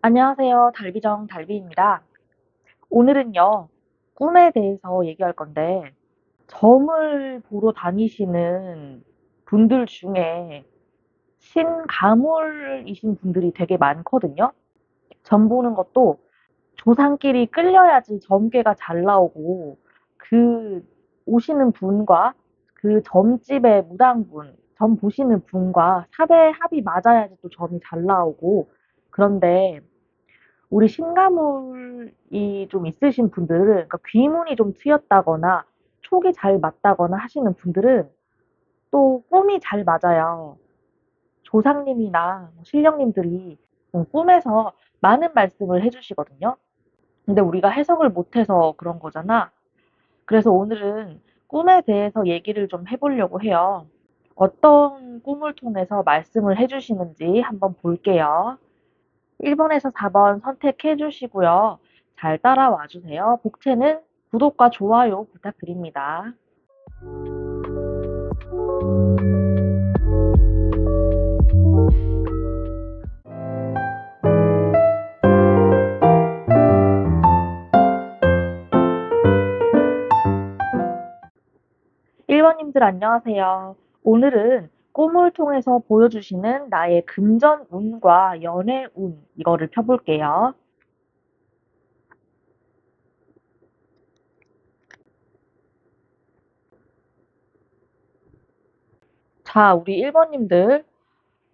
안녕하세요. 달비정 달비입니다. 오늘은요, 꿈에 대해서 얘기할 건데, 점을 보러 다니시는 분들 중에 신가물이신 분들이 되게 많거든요. 점 보는 것도 조상끼리 끌려야지 점괘가 잘 나오고, 그 오시는 분과 그 점집의 무당분, 점 보시는 분과 사대 합이 맞아야지 또 점이 잘 나오고, 그런데 우리 신가물이 좀 있으신 분들은, 그러니까 귀문이 좀 트였다거나 촉이 잘 맞다거나 하시는 분들은 또 꿈이 잘 맞아요. 조상님이나 뭐 신령님들이 꿈에서 많은 말씀을 해주시거든요. 근데 우리가 해석을 못해서 그런 거잖아. 그래서 오늘은 꿈에 대해서 얘기를 좀 해보려고 해요. 어떤 꿈을 통해서 말씀을 해주시는지 한번 볼게요. 1번에서 4번 선택해 주시고요. 잘 따라와 주세요. 복채는 구독과 좋아요 부탁드립니다. 1번님들 안녕하세요. 오늘은 꿈을 통해서 보여주시는 나의 금전운과 연애운 이거를 펴볼게요. 자, 우리 1번님들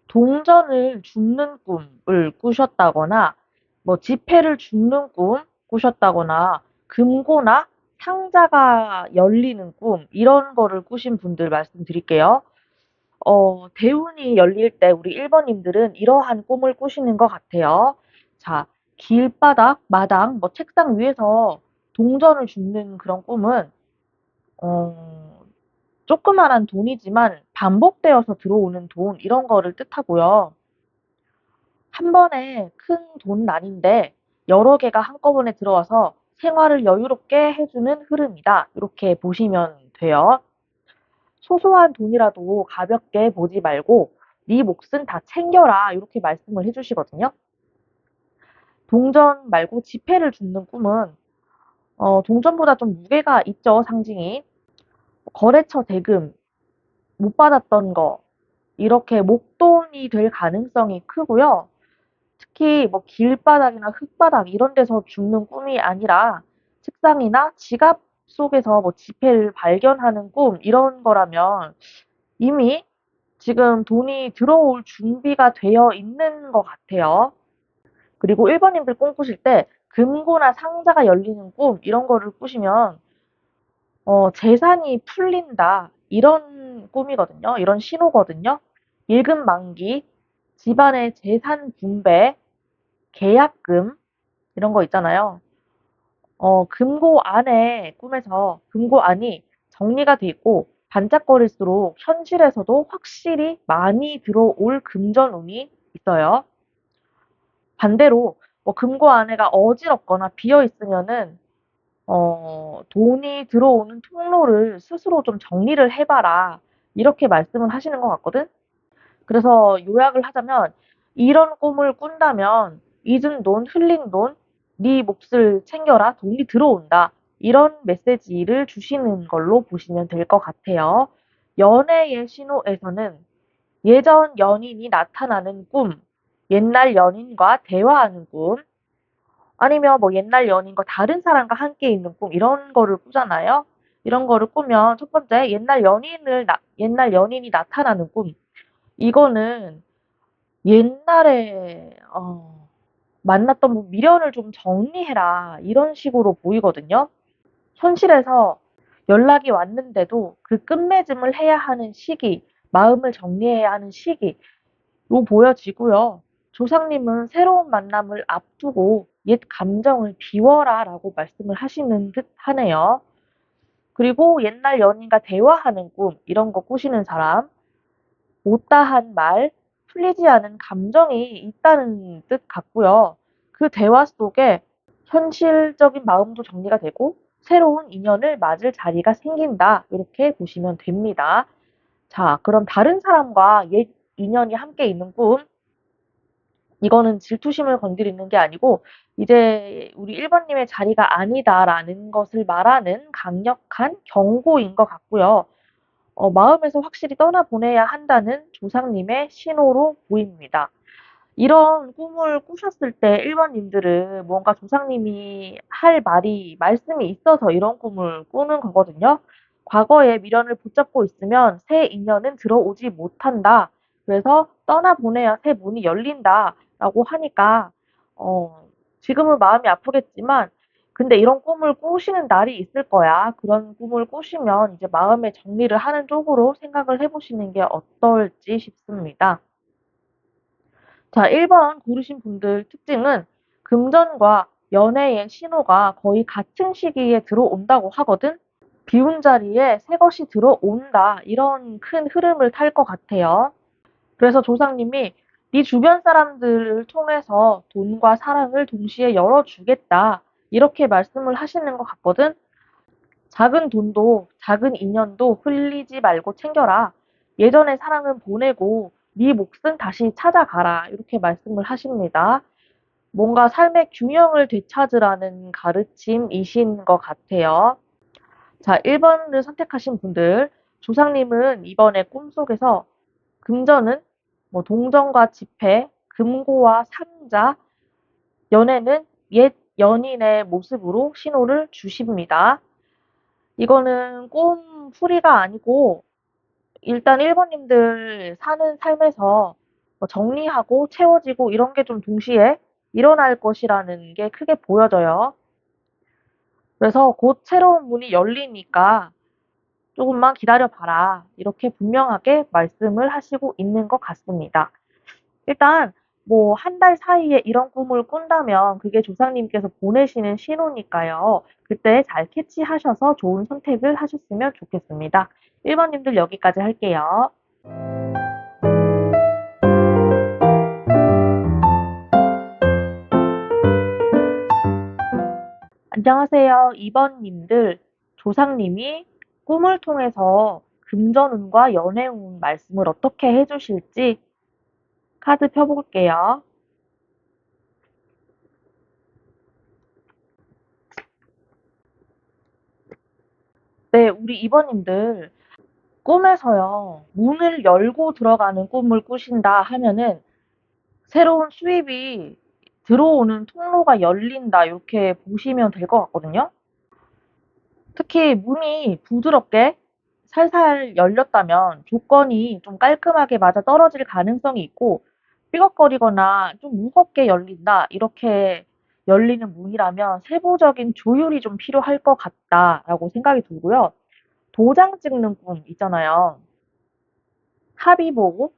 동전을 줍는 꿈을 꾸셨다거나 뭐 지폐를 줍는 꿈 꾸셨다거나 금고나 상자가 열리는 꿈 이런 거를 꾸신 분들 말씀드릴게요. 대운이 열릴 때 우리 1번님들은 이러한 꿈을 꾸시는 것 같아요. 자, 길바닥, 마당, 뭐 책상 위에서 동전을 줍는 그런 꿈은 어, 조그만한 돈이지만 반복되어서 들어오는 돈 이런 거를 뜻하고요. 한 번에 큰 돈은 아닌데 여러 개가 한꺼번에 들어와서 생활을 여유롭게 해주는 흐름이다. 이렇게 보시면 돼요. 소소한 돈이라도 가볍게 보지 말고 네 몫은 다 챙겨라. 이렇게 말씀을 해주시거든요. 동전 말고 지폐를 줍는 꿈은 동전보다 좀 무게가 있죠, 상징이. 거래처 대금 못 받았던 거 이렇게 목돈이 될 가능성이 크고요. 특히 뭐 길바닥이나 흙바닥 이런 데서 죽는 꿈이 아니라 책상이나 지갑 속에서 뭐 지폐를 발견하는 꿈 이런 거라면 이미 지금 돈이 들어올 준비가 되어 있는 것 같아요. 그리고 1번님들 꿈 꾸실 때 금고나 상자가 열리는 꿈 이런 거를 꾸시면 재산이 풀린다 이런 꿈이거든요. 이런 신호거든요. 일금 만기, 집안의 재산 분배, 계약금 이런 거 있잖아요. 금고 안에 꿈에서 금고 안이 정리가 돼 있고 반짝거릴수록 현실에서도 확실히 많이 들어올 금전운이 있어요. 반대로 뭐 금고 안에가 어지럽거나 비어 있으면은 돈이 들어오는 통로를 스스로 좀 정리를 해봐라. 이렇게 말씀을 하시는 것 같거든? 그래서 요약을 하자면 이런 꿈을 꾼다면 잊은 돈, 흘린 돈, 네 몫을 챙겨라. 돈이 들어온다. 이런 메시지를 주시는 걸로 보시면 될 것 같아요. 연애의 신호에서는 예전 연인이 나타나는 꿈, 옛날 연인과 대화하는 꿈, 아니면 뭐 옛날 연인과 다른 사람과 함께 있는 꿈, 이런 거를 꾸잖아요. 이런 거를 꾸면 첫 번째, 옛날 연인이 나타나는 꿈. 이거는 옛날에 만났던 뭐 미련을 좀 정리해라 이런 식으로 보이거든요. 현실에서 연락이 왔는데도 그 끝맺음을 해야 하는 시기, 마음을 정리해야 하는 시기로 보여지고요. 조상님은 새로운 만남을 앞두고 옛 감정을 비워라라고 말씀을 하시는 듯 하네요. 그리고 옛날 연인과 대화하는 꿈, 이런 거 꾸시는 사람, 못다한 말, 풀리지 않은 감정이 있다는 뜻 같고요. 그 대화 속에 현실적인 마음도 정리가 되고 새로운 인연을 맞을 자리가 생긴다. 이렇게 보시면 됩니다. 자, 그럼 다른 사람과 옛 인연이 함께 있는 꿈. 이거는 질투심을 건드리는 게 아니고 이제 우리 1번님의 자리가 아니다라는 것을 말하는 강력한 경고인 것 같고요. 마음에서 확실히 떠나보내야 한다는 조상님의 신호로 보입니다. 이런 꿈을 꾸셨을 때 1번님들은 뭔가 조상님이 할 말씀이 있어서 이런 꿈을 꾸는 거거든요. 과거의 미련을 붙잡고 있으면 새 인연은 들어오지 못한다. 그래서 떠나보내야 새 문이 열린다라고 하니까, 어, 지금은 마음이 아프겠지만, 근데 이런 꿈을 꾸시는 날이 있을 거야. 그런 꿈을 꾸시면 이제 마음의 정리를 하는 쪽으로 생각을 해보시는 게 어떨지 싶습니다. 자, 1번 고르신 분들 특징은 금전과 연애의 신호가 거의 같은 시기에 들어온다고 하거든? 비운 자리에 새 것이 들어온다. 이런 큰 흐름을 탈 것 같아요. 그래서 조상님이 네 주변 사람들을 통해서 돈과 사랑을 동시에 열어주겠다. 이렇게 말씀을 하시는 것 같거든? 작은 돈도 작은 인연도 흘리지 말고 챙겨라. 예전의 사랑은 보내고 네 몫은 다시 찾아가라. 이렇게 말씀을 하십니다. 뭔가 삶의 균형을 되찾으라는 가르침이신 것 같아요. 자, 1번을 선택하신 분들, 조상님은 이번에 꿈속에서 금전은 동전과 지폐, 금고와 상자, 연애는 옛 연인의 모습으로 신호를 주십니다. 이거는 꿈풀이가 아니고 일단 1번님들 사는 삶에서 정리하고 채워지고 이런 게 좀 동시에 일어날 것이라는 게 크게 보여져요. 그래서 곧 새로운 문이 열리니까 조금만 기다려봐라. 이렇게 분명하게 말씀을 하시고 있는 것 같습니다. 일단 뭐 한 달 사이에 이런 꿈을 꾼다면 그게 조상님께서 보내시는 신호니까요. 그때 잘 캐치하셔서 좋은 선택을 하셨으면 좋겠습니다. 1번님들 여기까지 할게요. 안녕하세요. 2번님들 조상님이 꿈을 통해서 금전운과 연애운 말씀을 어떻게 해주실지 카드 펴볼게요. 네, 우리 2번님들 꿈에서요, 문을 열고 들어가는 꿈을 꾸신다 하면은 새로운 수입이 들어오는 통로가 열린다, 이렇게 보시면 될 것 같거든요. 특히 문이 부드럽게 살살 열렸다면 조건이 좀 깔끔하게 맞아 떨어질 가능성이 있고, 삐걱거리거나 좀 무겁게 열린다, 이렇게 열리는 문이라면 세부적인 조율이 좀 필요할 것 같다라고 생각이 들고요. 도장 찍는 꿈 있잖아요. 합의 보고,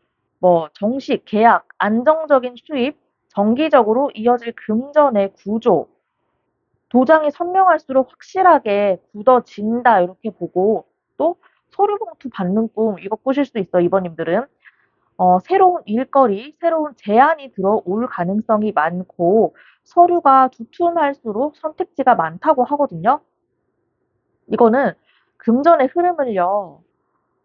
정식, 계약, 안정적인 수입, 정기적으로 이어질 금전의 구조, 도장이 선명할수록 확실하게 굳어진다, 이렇게 보고, 또 서류 봉투 받는 꿈, 이거 꾸실 수 있어, 이번님들은. 새로운 일거리, 새로운 제안이 들어올 가능성이 많고, 서류가 두툼할수록 선택지가 많다고 하거든요. 이거는 금전의 흐름을요,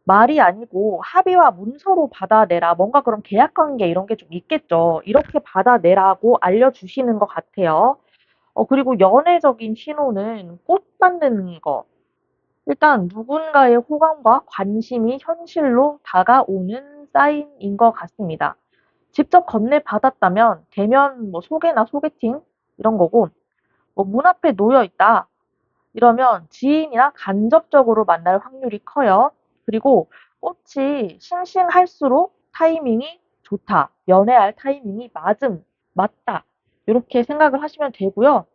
말이 아니고 합의와 문서로 받아내라. 뭔가 그런 계약 관계 이런 게 좀 있겠죠. 이렇게 받아내라고 알려주시는 것 같아요. 그리고 연애적인 신호는 꽃 받는 거. 일단 누군가의 호감과 관심이 현실로 다가오는 사인인 것 같습니다. 직접 건네받았다면 대면 소개나 소개팅 이런 거고, 문 앞에 놓여 있다. 이러면 지인이나 간접적으로 만날 확률이 커요. 그리고 꽃이 싱싱할수록 타이밍이 좋다. 연애할 타이밍이 맞다. 이렇게 생각을 하시면 되고요.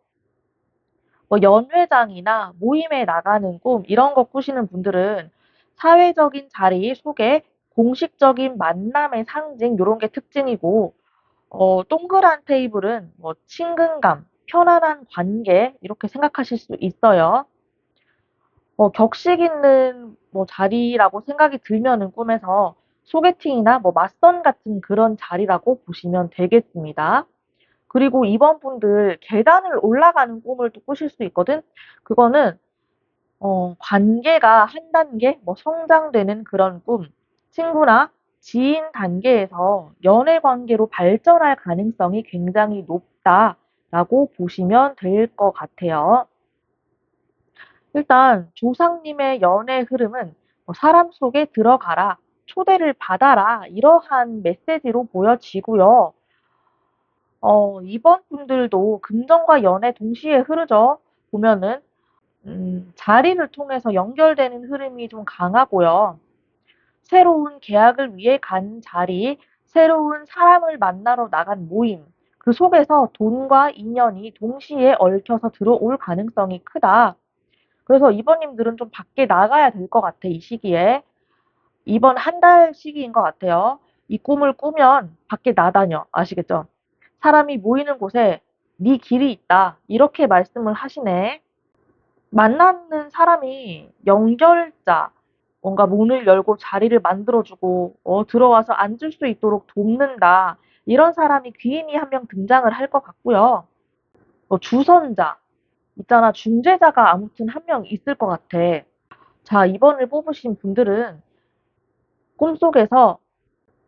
연회장이나 모임에 나가는 꿈, 이런 거 꾸시는 분들은 사회적인 자리 속에 공식적인 만남의 상징, 이런 게 특징이고, 동그란 테이블은 친근감, 편안한 관계, 이렇게 생각하실 수 있어요. 격식 있는 자리라고 생각이 들면은 꿈에서 소개팅이나 맞선 같은 그런 자리라고 보시면 되겠습니다. 그리고 이번 분들 계단을 올라가는 꿈을 또 꾸실 수 있거든. 그거는 관계가 한 단계 성장되는 그런 꿈. 친구나 지인 단계에서 연애 관계로 발전할 가능성이 굉장히 높다라고 보시면 될 것 같아요. 일단 조상님의 연애 흐름은 뭐 사람 속에 들어가라, 초대를 받아라 이러한 메시지로 보여지고요. 이번 분들도 금전과 연애 동시에 흐르죠. 보면은 자리를 통해서 연결되는 흐름이 좀 강하고요. 새로운 계약을 위해 간 자리, 새로운 사람을 만나러 나간 모임, 그 속에서 돈과 인연이 동시에 얽혀서 들어올 가능성이 크다. 그래서 이번님들은 좀 밖에 나가야 될 것 같아, 이 시기에. 이번 한 달 시기인 것 같아요. 이 꿈을 꾸면 밖에 나다녀. 아시겠죠? 사람이 모이는 곳에 네 길이 있다. 이렇게 말씀을 하시네. 만나는 사람이 연결자, 뭔가 문을 열고 자리를 만들어주고, 들어와서 앉을 수 있도록 돕는다. 이런 사람이 귀인이 한 명 등장을 할 것 같고요. 주선자, 있잖아, 중재자가 아무튼 한 명 있을 것 같아. 자, 2번을 뽑으신 분들은 꿈속에서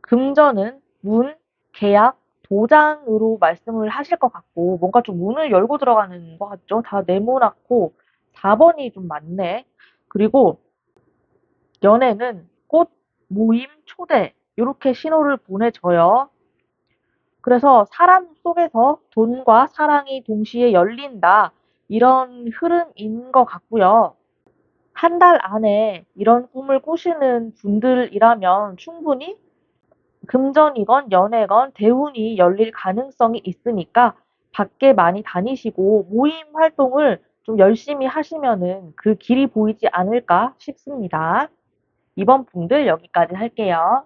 금전은 문, 계약, 도장으로 말씀을 하실 것 같고, 뭔가 좀 문을 열고 들어가는 것 같죠? 다 네모나고, 4번이 좀 많네. 그리고 연애는 꽃, 모임, 초대, 이렇게 신호를 보내줘요. 그래서 사람 속에서 돈과 사랑이 동시에 열린다. 이런 흐름인 것 같고요. 한 달 안에 이런 꿈을 꾸시는 분들이라면 충분히 금전이건 연애건 대운이 열릴 가능성이 있으니까 밖에 많이 다니시고 모임 활동을 좀 열심히 하시면은 그 길이 보이지 않을까 싶습니다. 이번 분들 여기까지 할게요.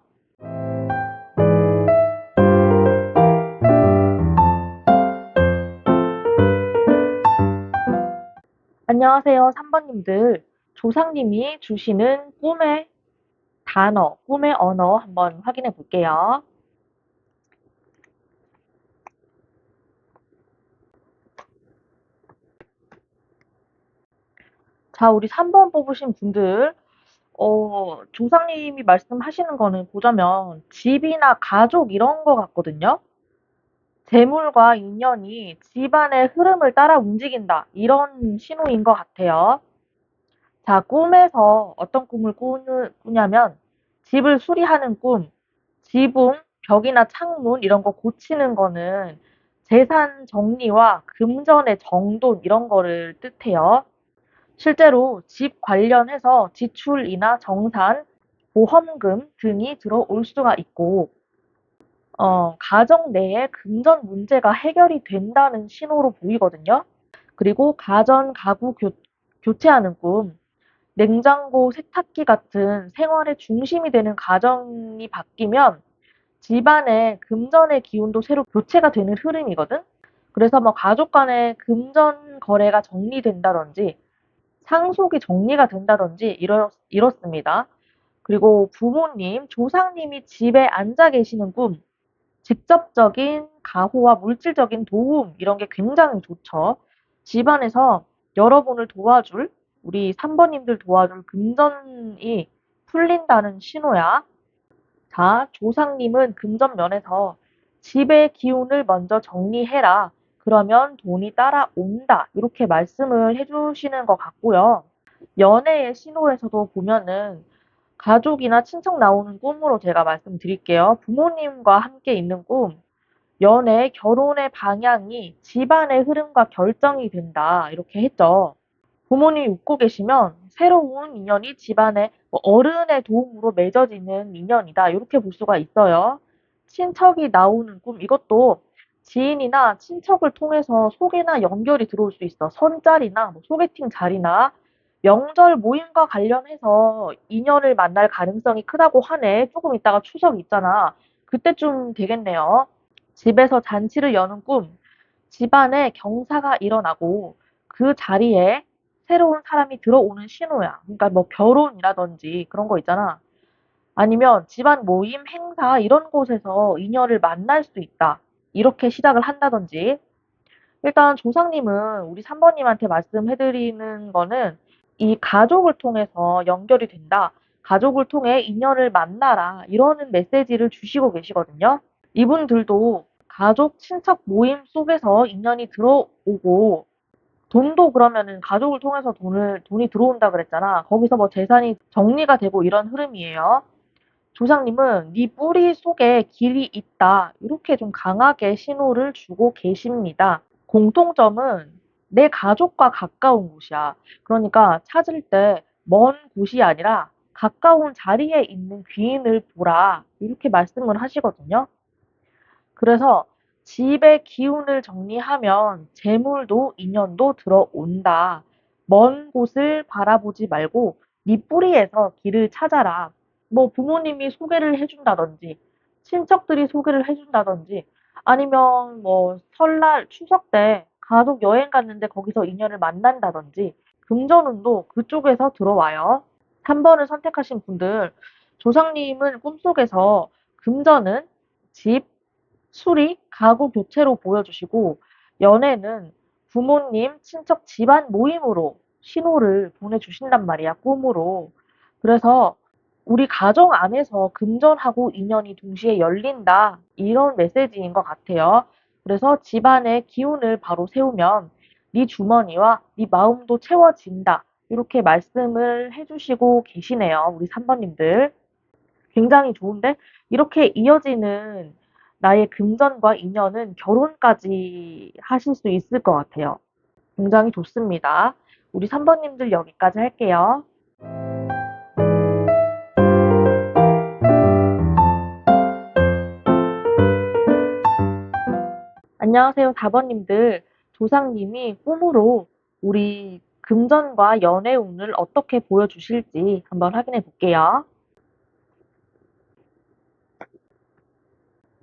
안녕하세요, 3번님들. 조상님이 주시는 꿈의 단어, 꿈의 언어 한번 확인해 볼게요. 자, 우리 3번 뽑으신 분들, 조상님이 말씀하시는 거는 보자면 집이나 가족 이런 거 같거든요. 재물과 인연이 집안의 흐름을 따라 움직인다. 이런 신호인 것 같아요. 자, 꿈에서 어떤 꿈을 꾸냐면 집을 수리하는 꿈, 지붕, 벽이나 창문 이런 거 고치는 거는 재산 정리와 금전의 정돈 이런 거를 뜻해요. 실제로 집 관련해서 지출이나 정산, 보험금 등이 들어올 수가 있고, 가정 내에 금전 문제가 해결이 된다는 신호로 보이거든요. 그리고 가전, 가구 교체하는 꿈, 냉장고, 세탁기 같은 생활의 중심이 되는 가정이 바뀌면 집안의 금전의 기운도 새로 교체가 되는 흐름이거든. 그래서 뭐 가족 간의 금전 거래가 정리된다든지 상속이 정리가 된다든지 이렇습니다. 그리고 부모님, 조상님이 집에 앉아 계시는 꿈, 직접적인 가호와 물질적인 도움 이런 게 굉장히 좋죠. 집안에서 여러분을 도와줄 우리 3번님들 도와줄 금전이 풀린다는 신호야. 자, 조상님은 금전 면에서 집의 기운을 먼저 정리해라. 그러면 돈이 따라온다. 이렇게 말씀을 해주시는 것 같고요. 연애의 신호에서도 보면은 가족이나 친척 나오는 꿈으로 제가 말씀드릴게요. 부모님과 함께 있는 꿈, 연애, 결혼의 방향이 집안의 흐름과 결정이 된다. 이렇게 했죠. 부모님이 웃고 계시면 새로운 인연이 집안의 뭐 어른의 도움으로 맺어지는 인연이다. 이렇게 볼 수가 있어요. 친척이 나오는 꿈, 이것도 지인이나 친척을 통해서 소개나 연결이 들어올 수 있어. 선자리나 뭐 소개팅 자리나 명절 모임과 관련해서 인연을 만날 가능성이 크다고 하네. 조금 있다가 추석 있잖아. 그때쯤 되겠네요. 집에서 잔치를 여는 꿈, 집안에 경사가 일어나고 그 자리에 새로운 사람이 들어오는 신호야. 그러니까 뭐 결혼이라든지 그런 거 있잖아. 아니면 집안 모임, 행사 이런 곳에서 인연을 만날 수 있다. 이렇게 시작을 한다든지. 일단 조상님은 우리 3번님한테 말씀해드리는 거는 이 가족을 통해서 연결이 된다. 가족을 통해 인연을 만나라. 이러는 메시지를 주시고 계시거든요. 이분들도 가족, 친척 모임 속에서 인연이 들어오고 돈도 그러면은 가족을 통해서 돈이 들어온다 그랬잖아. 거기서 뭐 재산이 정리가 되고 이런 흐름이에요. 조상님은 네 뿌리 속에 길이 있다. 이렇게 좀 강하게 신호를 주고 계십니다. 공통점은 내 가족과 가까운 곳이야. 그러니까 찾을 때 먼 곳이 아니라 가까운 자리에 있는 귀인을 보라. 이렇게 말씀을 하시거든요. 그래서 집의 기운을 정리하면 재물도 인연도 들어온다. 먼 곳을 바라보지 말고 네 뿌리에서 길을 찾아라. 뭐 부모님이 소개를 해준다든지, 친척들이 소개를 해준다든지, 아니면 뭐 설날, 추석 때 가족 여행 갔는데 거기서 인연을 만난다든지, 금전운도 그쪽에서 들어와요. 3번을 선택하신 분들, 조상님은 꿈속에서 금전은 집, 수리, 가구 교체로 보여주시고 연애는 부모님, 친척, 집안 모임으로 신호를 보내주신단 말이야, 꿈으로. 그래서 우리 가정 안에서 금전하고 인연이 동시에 열린다. 이런 메시지인 것 같아요. 그래서 집안의 기운을 바로 세우면 네 주머니와 네 마음도 채워진다. 이렇게 말씀을 해주시고 계시네요. 우리 3번님들. 굉장히 좋은데 이렇게 이어지는 나의 금전과 인연은 결혼까지 하실 수 있을 것 같아요. 굉장히 좋습니다. 우리 3번님들 여기까지 할게요. 안녕하세요, 4번님들. 조상님이 꿈으로 우리 금전과 연애운을 어떻게 보여주실지 한번 확인해 볼게요.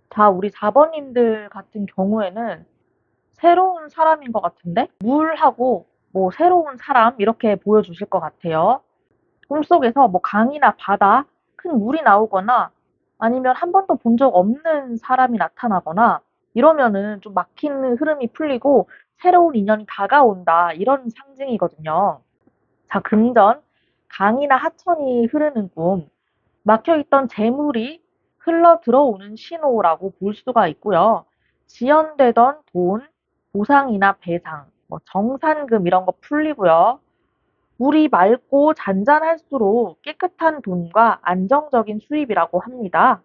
자, 우리 4번님들 같은 경우에는 새로운 사람인 것 같은데? 물하고 뭐 새로운 사람 이렇게 보여주실 것 같아요. 꿈속에서 뭐 강이나 바다, 큰 물이 나오거나 아니면 한 번도 본 적 없는 사람이 나타나거나 이러면은 좀 막힌 흐름이 풀리고 새로운 인연이 다가온다. 이런 상징이거든요. 자, 금전, 강이나 하천이 흐르는 꿈, 막혀있던 재물이 흘러 들어오는 신호라고 볼 수가 있고요. 지연되던 돈, 보상이나 배상, 뭐 정산금 이런 거 풀리고요. 물이 맑고 잔잔할수록 깨끗한 돈과 안정적인 수입이라고 합니다.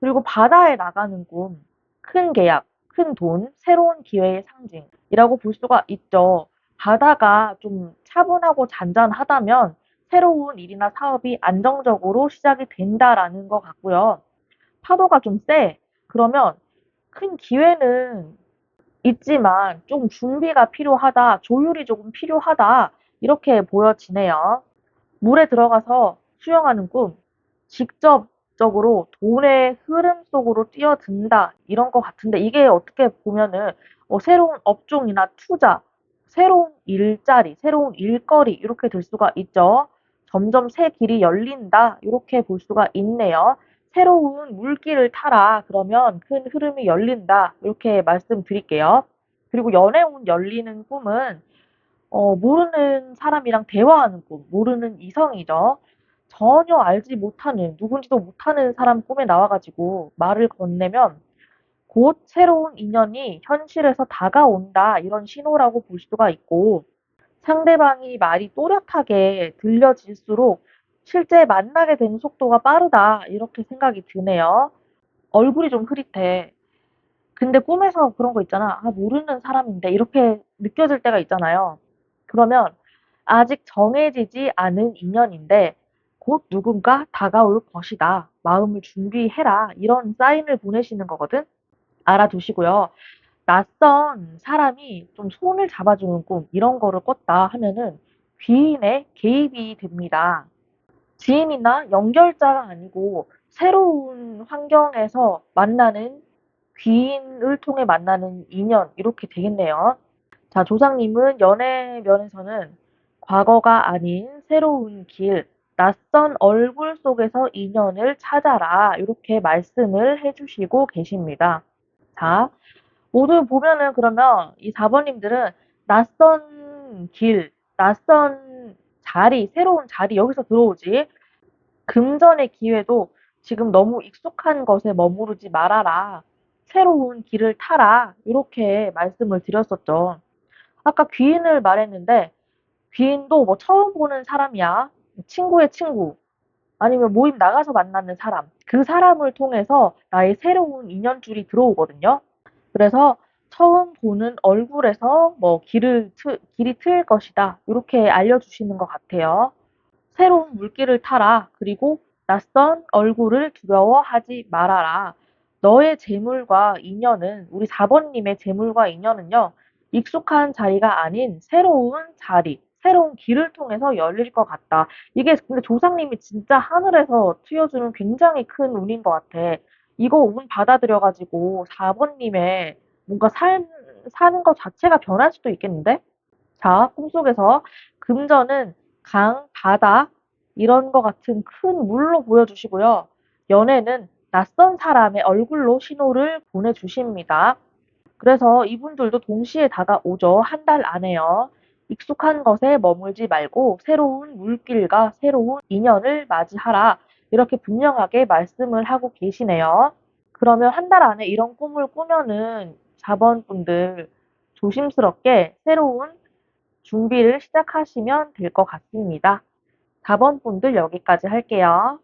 그리고 바다에 나가는 꿈, 큰 계약, 큰 돈, 새로운 기회의 상징이라고 볼 수가 있죠. 바다가 좀 차분하고 잔잔하다면 새로운 일이나 사업이 안정적으로 시작이 된다라는 것 같고요. 파도가 좀 세. 그러면 큰 기회는 있지만 좀 준비가 필요하다, 조율이 조금 필요하다, 이렇게 보여지네요. 물에 들어가서 수영하는 꿈, 직접적으로 돈의 흐름 속으로 뛰어든다, 이런 것 같은데, 이게 어떻게 보면은 새로운 업종이나 투자, 새로운 일자리, 새로운 일거리, 이렇게 될 수가 있죠. 점점 새 길이 열린다, 이렇게 볼 수가 있네요. 새로운 물길을 타라, 그러면 큰 흐름이 열린다, 이렇게 말씀드릴게요. 그리고 연애운 열리는 꿈은 모르는 사람이랑 대화하는 꿈, 모르는 이성이죠. 전혀 알지 못하는, 누군지도 못하는 사람 꿈에 나와가지고 말을 건네면 곧 새로운 인연이 현실에서 다가온다, 이런 신호라고 볼 수가 있고, 상대방이 말이 또렷하게 들려질수록 실제 만나게 되는 속도가 빠르다, 이렇게 생각이 드네요. 얼굴이 좀 흐릿해. 근데 꿈에서 그런 거 있잖아. 아, 모르는 사람인데 이렇게 느껴질 때가 있잖아요. 그러면 아직 정해지지 않은 인연인데 곧 누군가 다가올 것이다. 마음을 준비해라. 이런 사인을 보내시는 거거든. 알아두시고요. 낯선 사람이 좀 손을 잡아주는 꿈, 이런 거를 꿨다 하면은 귀인의 개입이 됩니다. 지인이나 연결자가 아니고 새로운 환경에서 만나는 귀인을 통해 만나는 인연 이렇게 되겠네요. 자, 조상님은 연애 면에서는 과거가 아닌 새로운 길, 낯선 얼굴 속에서 인연을 찾아라 이렇게 말씀을 해주시고 계십니다. 자, 모두 보면은 그러면 이 4번님들은 낯선 길, 낯선 자리, 새로운 자리 여기서 들어오지. 금전의 기회도 지금 너무 익숙한 것에 머무르지 말아라. 새로운 길을 타라. 이렇게 말씀을 드렸었죠. 아까 귀인을 말했는데 귀인도 뭐 처음 보는 사람이야. 친구의 친구. 아니면 모임 나가서 만나는 사람. 그 사람을 통해서 나의 새로운 인연줄이 들어오거든요. 그래서 처음 보는 얼굴에서 뭐 길이 트일 것이다. 이렇게 알려주시는 것 같아요. 새로운 물길을 타라. 그리고 낯선 얼굴을 두려워하지 말아라. 너의 재물과 인연은, 우리 4번님의 재물과 인연은요, 익숙한 자리가 아닌 새로운 자리, 새로운 길을 통해서 열릴 것 같다. 이게 근데 조상님이 진짜 하늘에서 트여주는 굉장히 큰 운인 것 같아. 이거 운 받아들여가지고 4번님의 뭔가 사는 것 자체가 변할 수도 있겠는데? 자, 꿈속에서 금전은 강, 바다, 이런 것 같은 큰 물로 보여주시고요. 연애는 낯선 사람의 얼굴로 신호를 보내주십니다. 그래서 이분들도 동시에 다가오죠. 한 달 안에요. 익숙한 것에 머물지 말고 새로운 물길과 새로운 인연을 맞이하라. 이렇게 분명하게 말씀을 하고 계시네요. 그러면 한 달 안에 이런 꿈을 꾸면은 4번 분들 조심스럽게 새로운 준비를 시작하시면 될 것 같습니다. 4번 분들 여기까지 할게요.